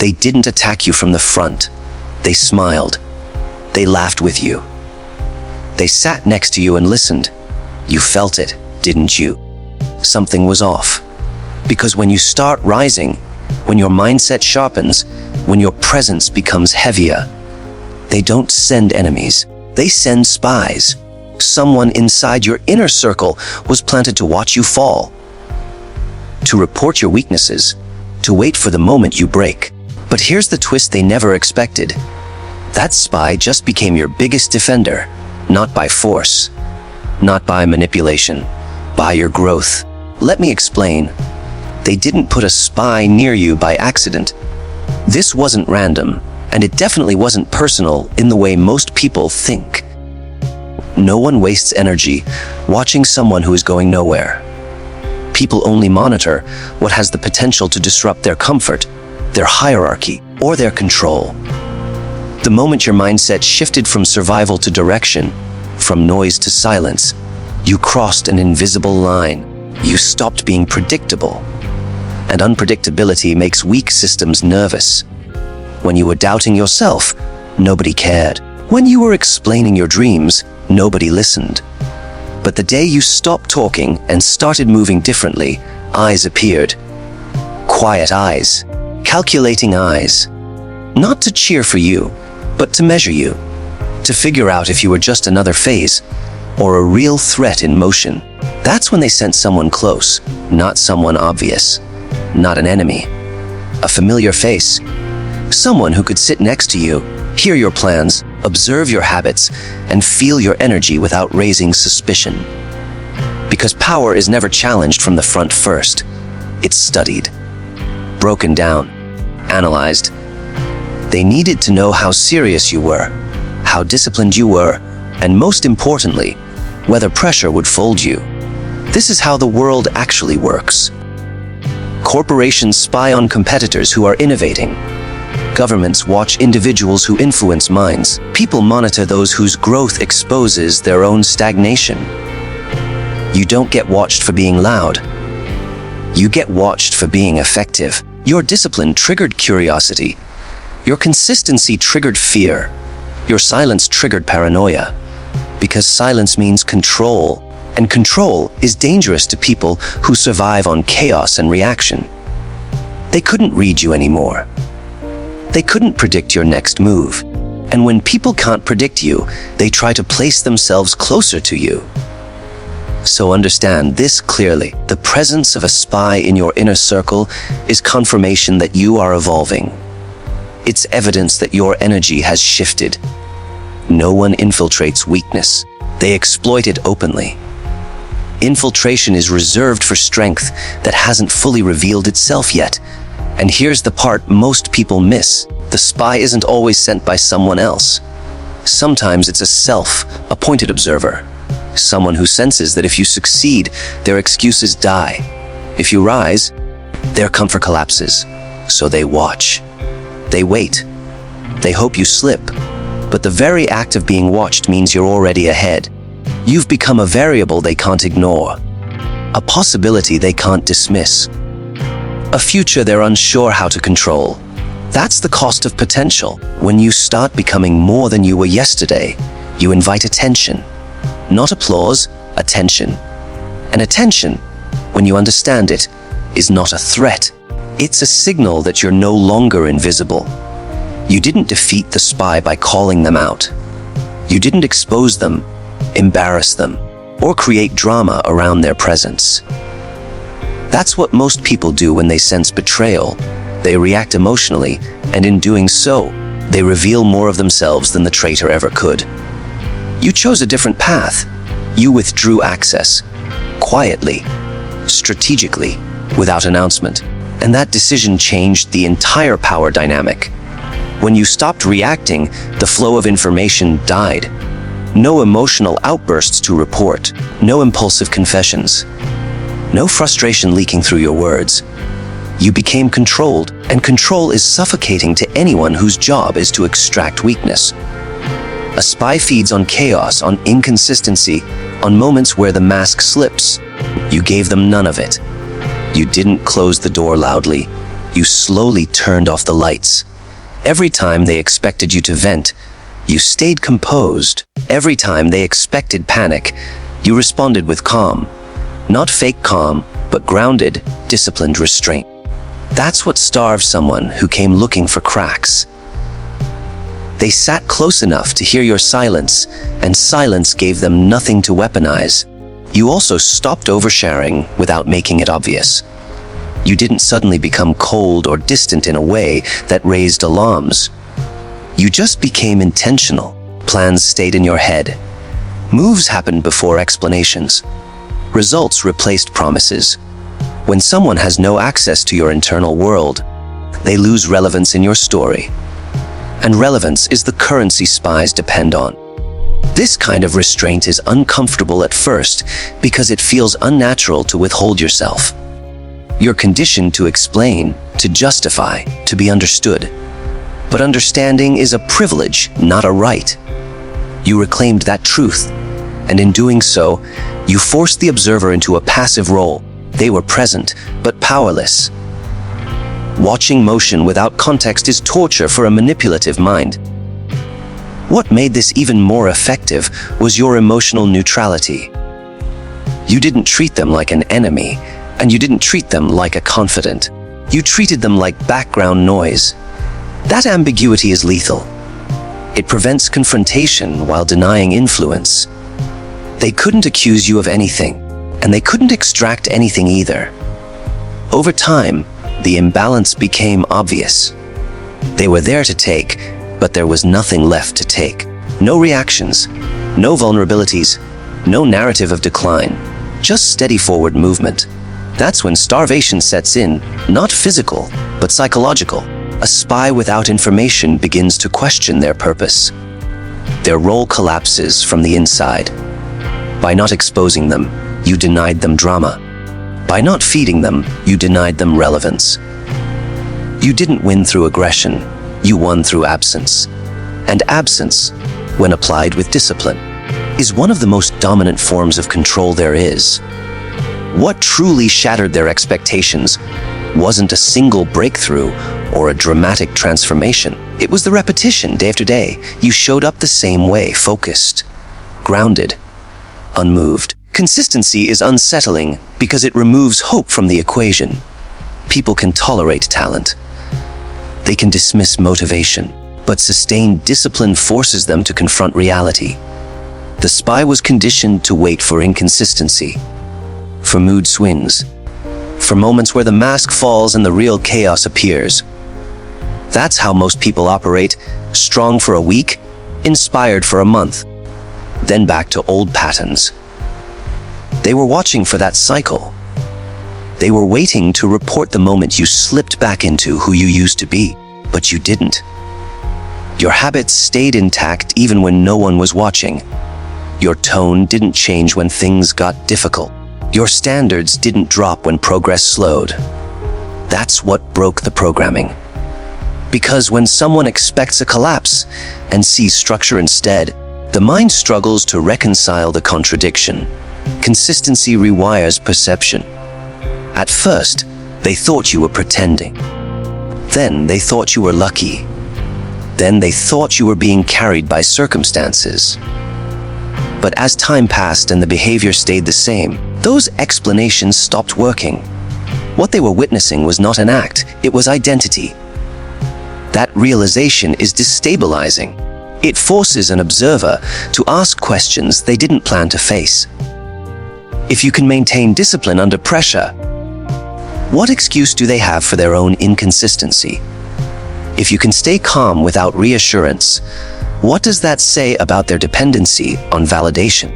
They didn't attack you from the front. They smiled. They laughed with you. They sat next to you and listened. You felt it, didn't you? Something was off. Because when you start rising, when your mindset sharpens, when your presence becomes heavier, they don't send enemies. They send spies. Someone inside your inner circle was planted to watch you fall, to report your weaknesses, to wait for the moment you break. But here's the twist they never expected. That spy just became your biggest defender, not by force, not by manipulation, by your growth. Let me explain. They didn't put a spy near you by accident. This wasn't random, and it definitely wasn't personal in the way most people think. No one wastes energy watching someone who is going nowhere. People only monitor what has the potential to disrupt their comfort, their hierarchy, or their control. The moment your mindset shifted from survival to direction, from noise to silence, you crossed an invisible line. You stopped being predictable. And unpredictability makes weak systems nervous. When you were doubting yourself, nobody cared. When you were explaining your dreams, nobody listened. But the day you stopped talking and started moving differently, eyes appeared. Quiet eyes, calculating eyes. Not to cheer for you, but to measure you. To figure out if you were just another phase or a real threat in motion. That's when they sent someone close, not someone obvious, not an enemy. A familiar face. Someone who could sit next to you, hear your plans, observe your habits, and feel your energy without raising suspicion. Because power is never challenged from the front first. It's studied, broken down, analyzed. They needed to know how serious you were, how disciplined you were, and most importantly, whether pressure would fold you. This is how the world actually works. Corporations spy on competitors who are innovating. Governments watch individuals who influence minds. People monitor those whose growth exposes their own stagnation. You don't get watched for being loud. You get watched for being effective. Your discipline triggered curiosity. Your consistency triggered fear. Your silence triggered paranoia. Because silence means control, and control is dangerous to people who survive on chaos and reaction. They couldn't read you anymore. They couldn't predict your next move. And when people can't predict you, they try to place themselves closer to you. So understand this clearly. The presence of a spy in your inner circle is confirmation that you are evolving. It's evidence that your energy has shifted. No one infiltrates weakness. They exploit it openly. Infiltration is reserved for strength that hasn't fully revealed itself yet. And here's the part most people miss. The spy isn't always sent by someone else. Sometimes it's a self-appointed observer. Someone who senses that if you succeed, their excuses die. If you rise, their comfort collapses. So they watch. They wait. They hope you slip. But the very act of being watched means you're already ahead. You've become a variable they can't ignore. A possibility they can't dismiss. A future they're unsure how to control. That's the cost of potential. When you start becoming more than you were yesterday, you invite attention. Not applause, attention. And attention, when you understand it, is not a threat. It's a signal that you're no longer invisible. You didn't defeat the spy by calling them out. You didn't expose them, embarrass them, or create drama around their presence. That's what most people do when they sense betrayal. They react emotionally, and in doing so, they reveal more of themselves than the traitor ever could. You chose a different path. You withdrew access, quietly, strategically, without announcement. And that decision changed the entire power dynamic. When you stopped reacting, the flow of information died. No emotional outbursts to report, no impulsive confessions, no frustration leaking through your words. You became controlled, and control is suffocating to anyone whose job is to extract weakness. A spy feeds on chaos, on inconsistency, on moments where the mask slips. You gave them none of it. You didn't close the door loudly. you slowly turned off the lights. Every time they expected you to vent, you stayed composed. Every time they expected panic, you responded with calm. Not fake calm, but grounded, disciplined restraint. That's what starved someone who came looking for cracks. They sat close enough to hear your silence, and silence gave them nothing to weaponize. You also stopped oversharing without making it obvious. You didn't suddenly become cold or distant in a way that raised alarms. You just became intentional. Plans stayed in your head. Moves happened before explanations. Results replaced promises. When someone has no access to your internal world, they lose relevance in your story. And relevance is the currency spies depend on. This kind of restraint is uncomfortable at first because it feels unnatural to withhold yourself. You're conditioned to explain, to justify, to be understood. But understanding is a privilege, not a right. You reclaimed that truth, and in doing so, you forced the observer into a passive role. They were present, but powerless. Watching motion without context is torture for a manipulative mind. What made this even more effective was your emotional neutrality. You didn't treat them like an enemy, and you didn't treat them like a confidant. You treated them like background noise. That ambiguity is lethal. It prevents confrontation while denying influence. They couldn't accuse you of anything, and they couldn't extract anything either. Over time, the imbalance became obvious. They were there to take, but there was nothing left to take. No reactions, no vulnerabilities, no narrative of decline, just steady forward movement. That's when starvation sets in, not physical, but psychological. A spy without information begins to question their purpose. Their role collapses from the inside. By not exposing them, you denied them drama. By not feeding them, you denied them relevance. You didn't win through aggression, you won through absence. And absence, when applied with discipline, is one of the most dominant forms of control there is. What truly shattered their expectations wasn't a single breakthrough or a dramatic transformation. It was the repetition day after day. You showed up the same way, focused, grounded, unmoved. Consistency is unsettling because it removes hope from the equation. People can tolerate talent. They can dismiss motivation, but sustained discipline forces them to confront reality. The spy was conditioned to wait for inconsistency, for mood swings, for moments where the mask falls and the real chaos appears. That's how most people operate, strong for a week, inspired for a month, then back to old patterns. They were watching for that cycle. They were waiting to report the moment you slipped back into who you used to be, but you didn't. Your habits stayed intact even when no one was watching. Your tone didn't change when things got difficult. Your standards didn't drop when progress slowed. That's what broke the programming. Because when someone expects a collapse and sees structure instead, the mind struggles to reconcile the contradiction. Consistency rewires perception. At first, they thought you were pretending. Then they thought you were lucky. Then they thought you were being carried by circumstances. But as time passed and the behavior stayed the same, those explanations stopped working. What they were witnessing was not an act, it was identity. That realization is destabilizing. It forces an observer to ask questions they didn't plan to face. If you can maintain discipline under pressure, what excuse do they have for their own inconsistency? If you can stay calm without reassurance, what does that say about their dependency on validation?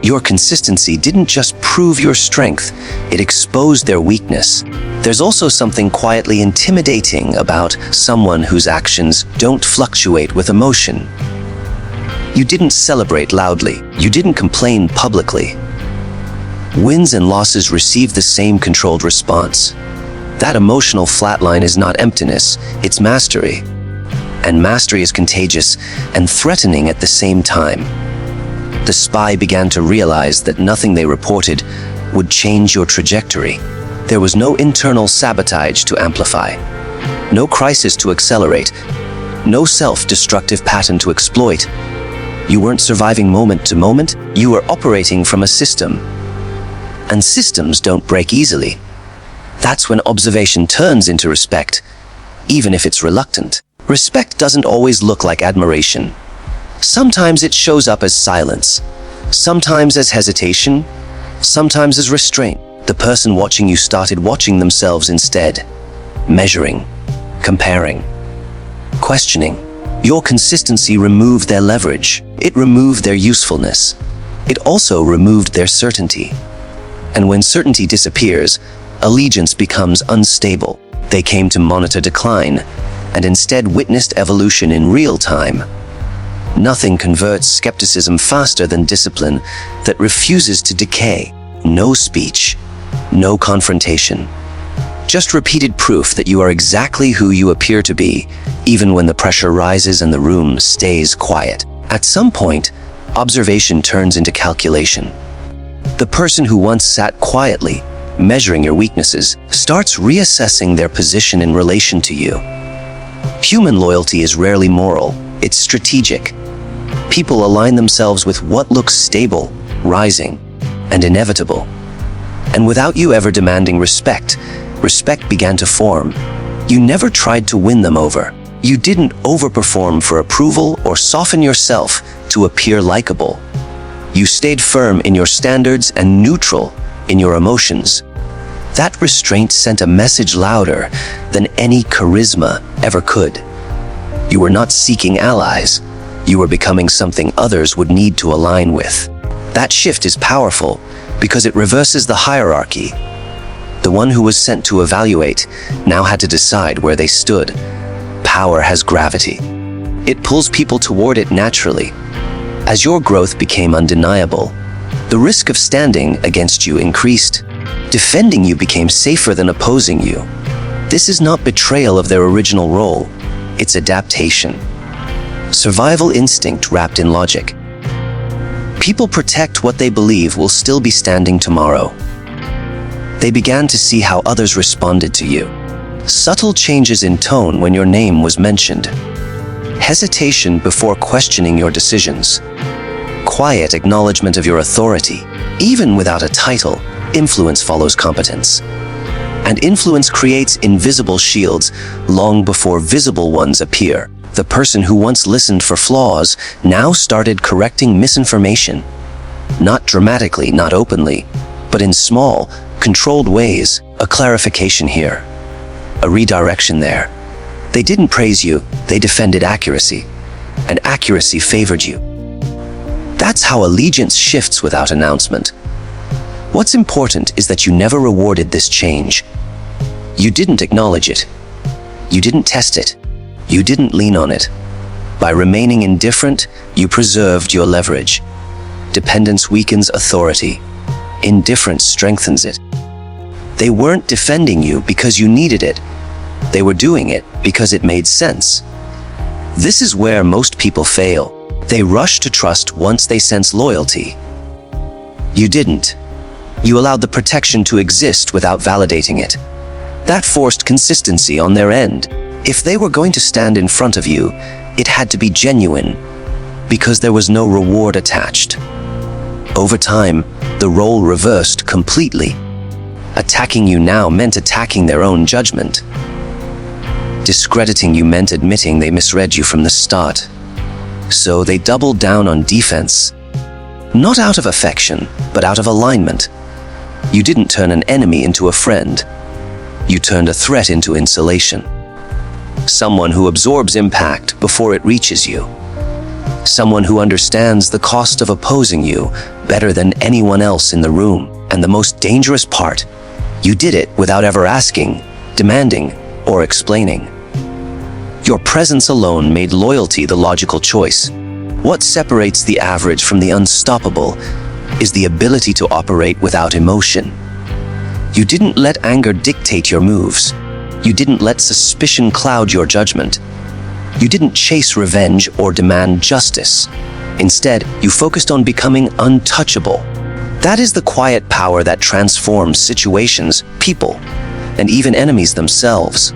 Your consistency didn't just prove your strength, it exposed their weakness. There's also something quietly intimidating about someone whose actions don't fluctuate with emotion. You didn't celebrate loudly, you didn't complain publicly. Wins and losses receive the same controlled response. That emotional flatline is not emptiness, it's mastery. And mastery is contagious and threatening at the same time. The spy began to realize that nothing they reported would change your trajectory. There was no internal sabotage to amplify, no crisis to accelerate, no self-destructive pattern to exploit. You weren't surviving moment to moment, you were operating from a system. And systems don't break easily. That's when observation turns into respect, even if it's reluctant. Respect doesn't always look like admiration. Sometimes it shows up as silence, sometimes as hesitation, sometimes as restraint. The person watching you started watching themselves instead, measuring, comparing, questioning. Your consistency removed their leverage. It removed their usefulness. It also removed their certainty. And when certainty disappears, allegiance becomes unstable. They came to monitor decline, and instead witnessed evolution in real time. Nothing converts skepticism faster than discipline that refuses to decay. No speech, no confrontation. Just repeated proof that you are exactly who you appear to be, even when the pressure rises and the room stays quiet. At some point, observation turns into calculation. The person who once sat quietly, measuring your weaknesses, starts reassessing their position in relation to you. Human loyalty is rarely moral, it's strategic. People align themselves with what looks stable, rising, and inevitable. And without you ever demanding respect, respect began to form. You never tried to win them over. You didn't overperform for approval or soften yourself to appear likable. You stayed firm in your standards and neutral in your emotions. That restraint sent a message louder than any charisma ever could. You were not seeking allies. You were becoming something others would need to align with. That shift is powerful because it reverses the hierarchy. The one who was sent to evaluate now had to decide where they stood. Power has gravity. It pulls people toward it naturally. As your growth became undeniable, the risk of standing against you increased. Defending you became safer than opposing you. This is not betrayal of their original role, it's adaptation. Survival instinct wrapped in logic. People protect what they believe will still be standing tomorrow. They began to see how others responded to you. Subtle changes in tone when your name was mentioned. Hesitation before questioning your decisions. Quiet acknowledgement of your authority. Even without a title, influence follows competence. And influence creates invisible shields long before visible ones appear. The person who once listened for flaws now started correcting misinformation. Not dramatically, not openly, but in small, controlled ways. A clarification here, a redirection there. They didn't praise you, they defended accuracy, and accuracy favored you. That's how allegiance shifts without announcement. What's important is that you never rewarded this change. You didn't acknowledge it. You didn't test it. You didn't lean on it. By remaining indifferent, you preserved your leverage. Dependence weakens authority. Indifference strengthens it. They weren't defending you because you needed it. They were doing it because it made sense. This is where most people fail. They rush to trust once they sense loyalty. You didn't. You allowed the protection to exist without validating it. That forced consistency on their end. If they were going to stand in front of you, it had to be genuine, because there was no reward attached. Over time, the role reversed completely. Attacking you now meant attacking their own judgment. Discrediting you meant admitting they misread you from the start. So they doubled down on defense. Not out of affection, but out of alignment. You didn't turn an enemy into a friend. You turned a threat into insulation. Someone who absorbs impact before it reaches you. Someone who understands the cost of opposing you better than anyone else in the room. And the most dangerous part, you did it without ever asking, demanding, or explaining. Your presence alone made loyalty the logical choice. What separates the average from the unstoppable is the ability to operate without emotion. You didn't let anger dictate your moves. You didn't let suspicion cloud your judgment. You didn't chase revenge or demand justice. Instead, you focused on becoming untouchable. That is the quiet power that transforms situations, people, and even enemies themselves.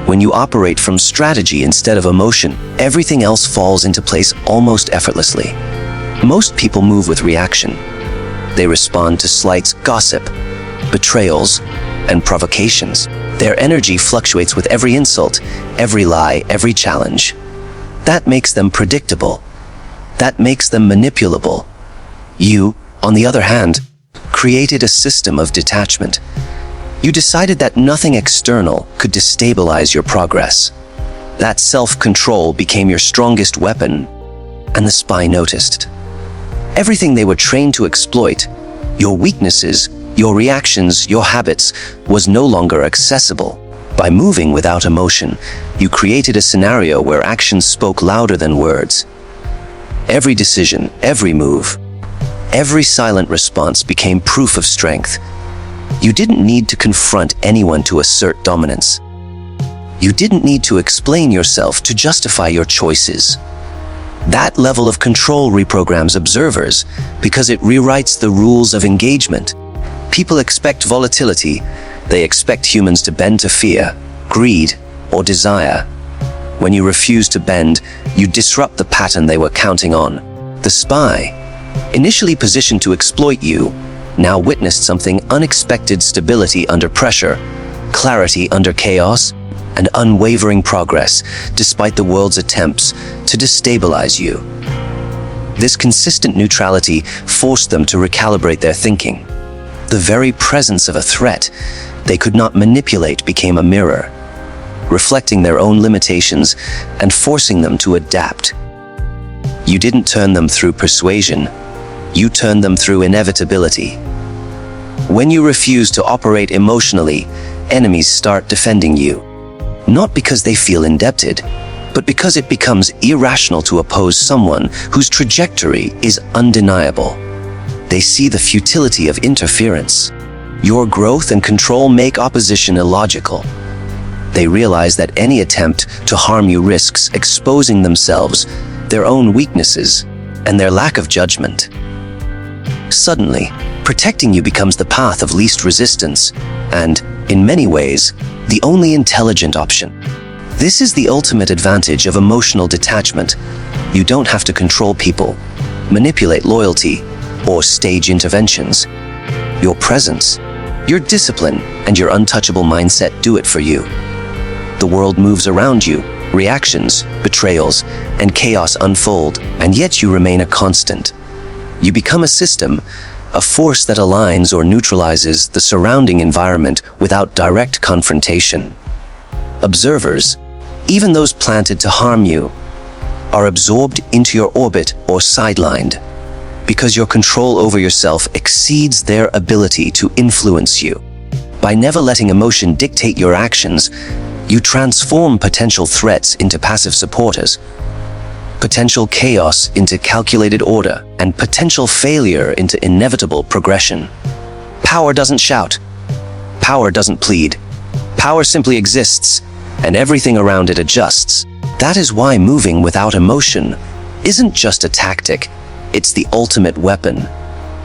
When you operate from strategy instead of emotion, everything else falls into place almost effortlessly. Most people move with reaction. They respond to slights, gossip, betrayals, and provocations. Their energy fluctuates with every insult, every lie, every challenge. That makes them predictable. That makes them manipulable. You, on the other hand, created a system of detachment. You decided that nothing external could destabilize your progress. That self-control became your strongest weapon, and the spy noticed. Everything they were trained to exploit, your weaknesses, your reactions, your habits, was no longer accessible. By moving without emotion, you created a scenario where actions spoke louder than words. Every decision, every move, every silent response became proof of strength. You didn't need to confront anyone to assert dominance. You didn't need to explain yourself to justify your choices. That level of control reprograms observers because it rewrites the rules of engagement. People expect volatility. They expect humans to bend to fear, greed, or desire. When you refuse to bend, you disrupt the pattern they were counting on. The spy, initially positioned to exploit you, now witnessed something unexpected: stability under pressure, clarity under chaos, and unwavering progress despite the world's attempts to destabilize you. This consistent neutrality forced them to recalibrate their thinking. The very presence of a threat they could not manipulate became a mirror, reflecting their own limitations and forcing them to adapt. You didn't turn them through persuasion, you turned them through inevitability. When you refuse to operate emotionally, enemies start defending you. Not because they feel indebted, but because it becomes irrational to oppose someone whose trajectory is undeniable. They see the futility of interference. Your growth and control make opposition illogical. They realize that any attempt to harm you risks exposing themselves, their own weaknesses, and their lack of judgment. Suddenly, protecting you becomes the path of least resistance, and, in many ways, the only intelligent option. This is the ultimate advantage of emotional detachment. You don't have to control people, manipulate loyalty, or stage interventions. Your presence, your discipline, and your untouchable mindset do it for you. The world moves around you, reactions, betrayals, and chaos unfold, and yet you remain a constant. You become a system, a force that aligns or neutralizes the surrounding environment without direct confrontation. Observers, even those planted to harm you, are absorbed into your orbit or sidelined, because your control over yourself exceeds their ability to influence you. By never letting emotion dictate your actions, you transform potential threats into passive supporters, potential chaos into calculated order, and potential failure into inevitable progression. Power doesn't shout. Power doesn't plead. Power simply exists, and everything around it adjusts. That is why moving without emotion isn't just a tactic, it's the ultimate weapon,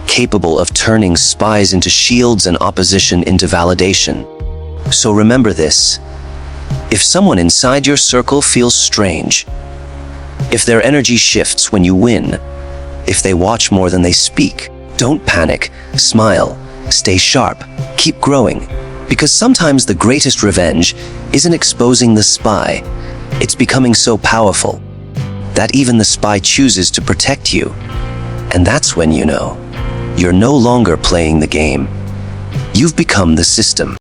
capable of turning spies into shields and opposition into validation. So remember this: if someone inside your circle feels strange, if their energy shifts when you win, if they watch more than they speak, don't panic, smile, stay sharp, keep growing. Because sometimes the greatest revenge isn't exposing the spy, it's becoming so powerful that even the spy chooses to protect you. And that's when you know, you're no longer playing the game. You've become the system.